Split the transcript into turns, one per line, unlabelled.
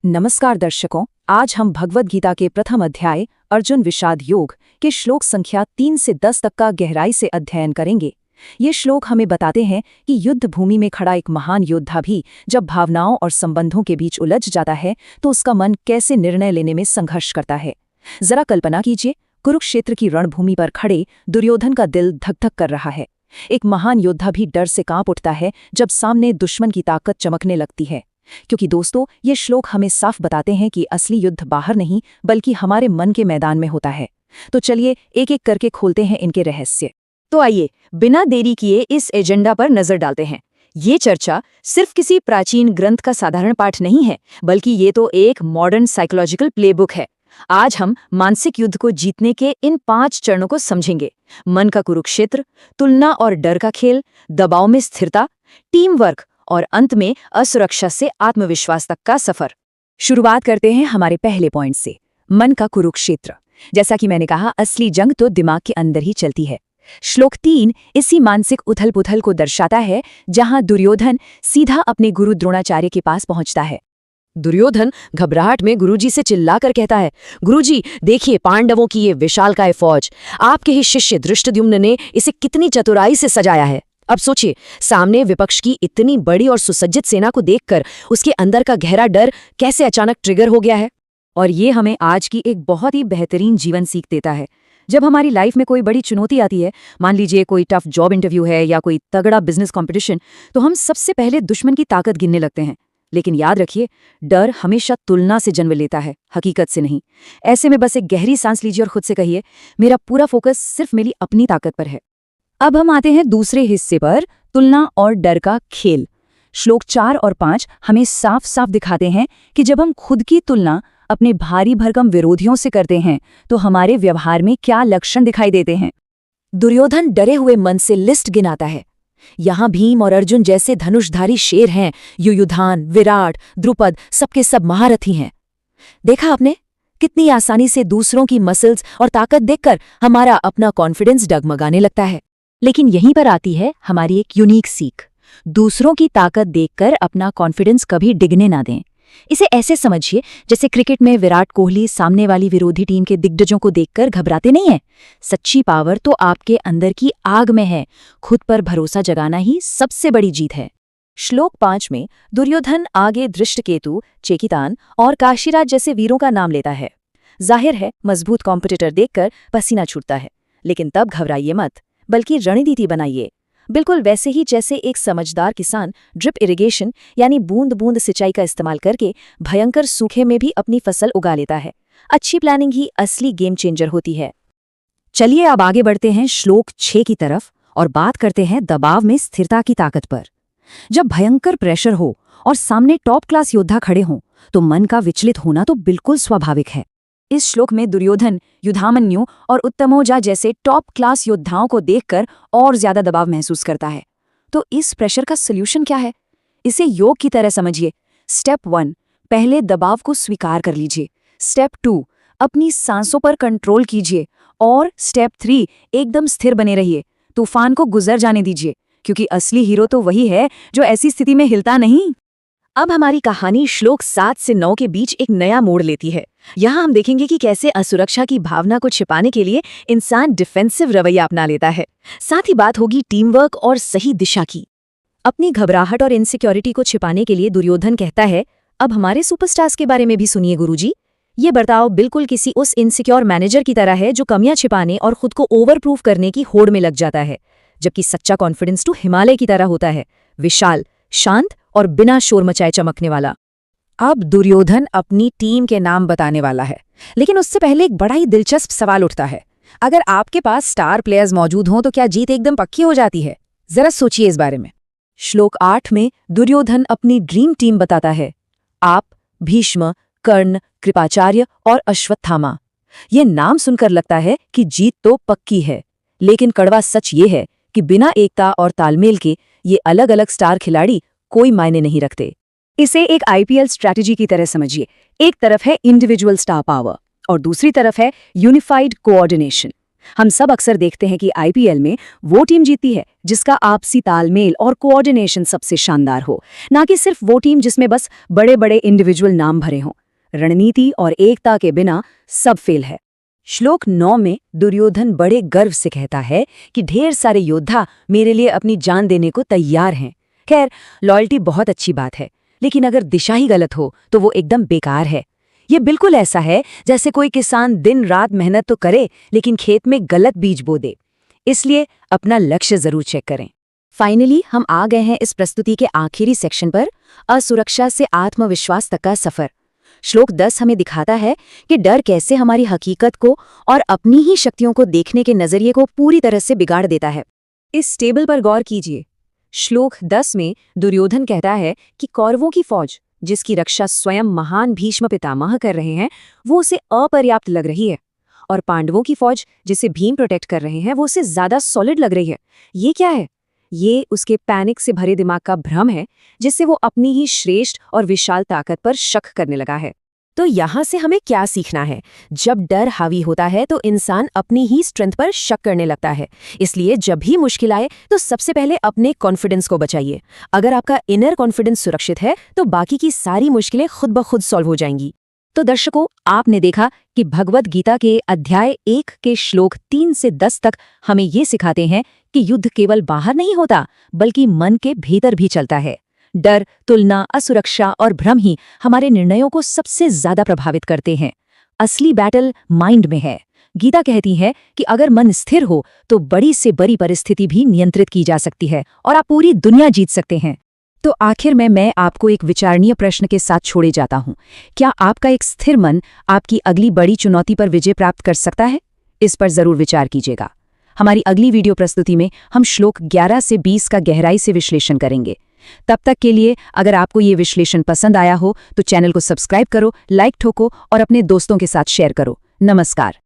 नमस्कार दर्शकों, आज हम भगवद गीता के प्रथम अध्याय अर्जुन विषाद योग के श्लोक संख्या 3 से 10 तक का गहराई से अध्ययन करेंगे। ये श्लोक हमें बताते हैं कि युद्ध भूमि में खड़ा एक महान योद्धा भी जब भावनाओं और संबंधों के बीच उलझ जाता है तो उसका मन कैसे निर्णय लेने में संघर्ष करता है। जरा कल्पना कीजिए, कुरुक्षेत्र की रणभूमि पर खड़े दुर्योधन का दिल धक धक कर रहा है। एक महान योद्धा भी डर से कांप उठता है जब सामने दुश्मन की ताकत चमकने लगती है। क्योंकि दोस्तों, ये श्लोक हमें साफ बताते हैं कि असली युद्ध बाहर नहीं बल्कि हमारे मन के मैदान में होता है। तो चलिए एक एक करके खोलते हैं इनके रहस्य।
तो आइए बिना देरी किए इस एजेंडा पर नजर डालते हैं। ये चर्चा सिर्फ किसी प्राचीन ग्रंथ का साधारण पाठ नहीं है, बल्कि ये तो एक मॉडर्न साइकोलॉजिकल प्लेबुक है। आज हम मानसिक युद्ध को जीतने के इन 5 चरणों को समझेंगे। मन का कुरुक्षेत्र, तुलना और डर का खेल, दबाव में स्थिरता, टीम वर्क और अंत में असुरक्षा से आत्मविश्वास तक का सफर।
शुरुआत करते हैं हमारे पहले पॉइंट से, मन का कुरुक्षेत्र। जैसा कि मैंने कहा, असली जंग तो दिमाग के अंदर ही चलती है। श्लोक 3 इसी मानसिक उथल पुथल को दर्शाता है, जहां दुर्योधन सीधा अपने गुरु द्रोणाचार्य के पास पहुंचता है।
दुर्योधन घबराहट में गुरुजी से चिल्लाकर कहता है, गुरुजी देखिए, पांडवों की ये विशालकाय फौज, आपके ही शिष्य धृष्टद्युम्न ने इसे कितनी चतुराई से सजाया है। अब सोचिए, सामने विपक्ष की इतनी बड़ी और सुसज्जित सेना को देखकर उसके अंदर का गहरा डर कैसे अचानक ट्रिगर हो गया है।
और ये हमें आज की एक बहुत ही बेहतरीन जीवन सीख देता है। जब हमारी लाइफ में कोई बड़ी चुनौती आती है, मान लीजिए कोई टफ जॉब इंटरव्यू है या कोई तगड़ा बिजनेस कंपटीशन, तो हम सबसे पहले दुश्मन की ताकत गिनने लगते हैं। लेकिन याद रखिए, डर हमेशा तुलना से जन्म लेता है, हकीकत से नहीं। ऐसे में बस एक गहरी सांस लीजिए और खुद से कहिए, मेरा पूरा फोकस सिर्फ मेरी अपनी ताकत पर है। अब हम आते हैं दूसरे हिस्से पर, तुलना और डर का खेल। श्लोक 4 और 5 हमें साफ साफ दिखाते हैं कि जब हम खुद की तुलना अपने भारी भरकम विरोधियों से करते हैं तो हमारे व्यवहार में क्या लक्षण दिखाई देते हैं।
दुर्योधन डरे हुए मन से लिस्ट गिनाता है। यहाँ भीम और अर्जुन जैसे धनुषधारी शेर हैं, युयुधान, विराट, द्रुपद सबके सब महारथी हैं। देखा आपने, कितनी आसानी से दूसरों की मसल्स और ताकत देखकर हमारा अपना कॉन्फिडेंस डगमगाने लगता है।
लेकिन यहीं पर आती है हमारी एक यूनिक सीख। दूसरों की ताकत देखकर अपना कॉन्फिडेंस कभी डिगने ना दें। इसे ऐसे समझिए जैसे क्रिकेट में विराट कोहली सामने वाली विरोधी टीम के दिग्गजों को देखकर घबराते नहीं हैं। सच्ची पावर तो आपके अंदर की आग में है। खुद पर भरोसा जगाना ही सबसे बड़ी जीत है। श्लोक 5 में दुर्योधन आगे धृष्टकेतु, चेकितान और काशीराज जैसे वीरों का नाम लेता है। जाहिर है, मजबूत कॉम्पिटिटर देखकर पसीना छूटता है। लेकिन तब घबराइए मत, बल्कि रणनीति बनाइए। बिल्कुल वैसे ही जैसे एक समझदार किसान ड्रिप इरिगेशन यानी बूंद बूंद सिंचाई का इस्तेमाल करके भयंकर सूखे में भी अपनी फसल उगा लेता है। अच्छी प्लानिंग ही असली गेम चेंजर होती है। चलिए अब आगे बढ़ते हैं श्लोक 6 की तरफ और बात करते हैं दबाव में स्थिरता की ताकत पर। जब भयंकर प्रेशर हो और सामने टॉप क्लास योद्धा खड़े हों तो मन का विचलित होना तो बिल्कुल स्वाभाविक है। इस श्लोक में दुर्योधन युधामन्यु और उत्तमौजा जैसे टॉप क्लास योद्धाओं को देखकर और ज्यादा दबाव महसूस करता है। तो इस प्रेशर का सॉल्यूशन क्या है? इसे योग की तरह समझिए। स्टेप 1, पहले दबाव को स्वीकार कर लीजिए। स्टेप 2, अपनी सांसों पर कंट्रोल कीजिए। और स्टेप 3, एकदम स्थिर बने रहिए। तूफान को गुजर जाने दीजिए, क्योंकि असली हीरो तो वही है जो ऐसी स्थिति में हिलता नहीं।
अब हमारी कहानी श्लोक 7 से 9 के बीच एक नया मोड़ लेती है। यहाँ हम देखेंगे कि कैसे असुरक्षा की भावना को छिपाने के लिए इंसान डिफेंसिव रवैया अपना लेता है। साथ ही बात होगी टीम वर्क और सही दिशा की।
अपनी घबराहट और इनसिक्योरिटी को छिपाने के लिए दुर्योधन कहता है, अब हमारे सुपरस्टार्स के बारे में भी सुनिए गुरुजी। ये बर्ताव बिल्कुल किसी उस इनसिक्योर मैनेजर की तरह है जो कमियां छिपाने और खुद को ओवर प्रूफ करने की होड़ में लग जाता है। जबकि सच्चा कॉन्फिडेंस तो हिमालय की तरह होता है, विशाल, शांत और बिना शोर मचाए चमकने वाला। अब दुर्योधन अपनी टीम के नाम बताने वाला है, लेकिन उससे पहले एक बड़ा ही दिलचस्प सवाल उठता है। अगर आपके पास स्टार प्लेयर्स मौजूद हों तो क्या जीत एकदम पक्की हो जाती है? जरा सोचिए इस बारे में। श्लोक 8 में दुर्योधन अपनी ड्रीम टीम बताता है। आप, भीष्म, कर्ण, कृपाचार्य और अश्वत्थामा। ये नाम सुनकर लगता है कि जीत तो पक्की है, लेकिन कड़वा सच ये है कि बिना एकता और तालमेल के ये अलग अलग स्टार खिलाड़ी कोई मायने नहीं रखते। इसे एक आईपीएल स्ट्रैटेजी की तरह समझिए। एक तरफ है इंडिविजुअल स्टार पावर और दूसरी तरफ है यूनिफाइड कोऑर्डिनेशन।
हम सब अक्सर देखते हैं कि आईपीएल में वो टीम जीतती है जिसका आपसी तालमेल और कोऑर्डिनेशन सबसे शानदार हो, ना कि सिर्फ वो टीम जिसमें बस बड़े बड़े इंडिविजुअल नाम भरे हों। रणनीति और एकता के बिना सब फेल है। श्लोक 9 में दुर्योधन बड़े गर्व से कहता है कि ढेर सारे योद्धा मेरे लिए अपनी जान देने को तैयार हैं। खैर, लॉयल्टी बहुत अच्छी बात है, लेकिन अगर दिशा ही गलत हो तो वो एकदम बेकार है। ये बिल्कुल ऐसा है जैसे कोई किसान दिन रात मेहनत तो करे लेकिन खेत में गलत बीज बो दे। इसलिए अपना लक्ष्य जरूर चेक करें। फाइनली हम आ गए हैं इस प्रस्तुति के आखिरी सेक्शन पर, असुरक्षा से आत्मविश्वास तक का सफर। श्लोक 10 हमें दिखाता है कि डर कैसे हमारी हकीकत को और अपनी ही शक्तियों को देखने के नजरिए को पूरी तरह से बिगाड़ देता है। इस टेबल पर गौर कीजिए। श्लोक 10 में दुर्योधन कहता है कि कौरवों की फौज, जिसकी रक्षा स्वयं महान भीष्म पितामह कर रहे हैं, वो उसे अपर्याप्त लग रही है, और पांडवों की फौज, जिसे भीम प्रोटेक्ट कर रहे हैं, वो उसे ज्यादा सॉलिड लग रही है। ये क्या है? ये उसके पैनिक से भरे दिमाग का भ्रम है, जिससे वो अपनी ही श्रेष्ठ और विशाल ताकत पर शक करने लगा है। तो यहाँ से हमें क्या सीखना है? जब डर हावी होता है तो इंसान अपनी ही स्ट्रेंथ पर शक करने लगता है। इसलिए जब भी मुश्किल आए तो सबसे पहले अपने कॉन्फिडेंस को बचाइए। अगर आपका इनर कॉन्फिडेंस सुरक्षित है तो बाकी की सारी मुश्किलें खुद ब खुद सॉल्व हो जाएंगी। तो दर्शकों, आपने देखा कि भगवद गीता के अध्याय 1 के श्लोक 3 से 10 तक हमें ये सिखाते हैं कि युद्ध केवल बाहर नहीं होता, बल्कि मन के भीतर भी चलता है। डर, तुलना, असुरक्षा और भ्रम ही हमारे निर्णयों को सबसे ज्यादा प्रभावित करते हैं। असली बैटल माइंड में है। गीता कहती है कि अगर मन स्थिर हो तो बड़ी से बड़ी परिस्थिति भी नियंत्रित की जा सकती है और आप पूरी दुनिया जीत सकते हैं। तो आखिर में मैं आपको एक विचारणीय प्रश्न के साथ छोड़े जाता हूँ। क्या आपका एक स्थिर मन आपकी अगली बड़ी चुनौती पर विजय प्राप्त कर सकता है? इस पर जरूर विचार कीजिएगा। हमारी अगली वीडियो प्रस्तुति में हम श्लोक 11 से 20 का गहराई से विश्लेषण करेंगे। तब तक के लिए अगर आपको ये विश्लेषण पसंद आया हो तो चैनल को सब्सक्राइब करो, लाइक ठोको और अपने दोस्तों के साथ शेयर करो। नमस्कार।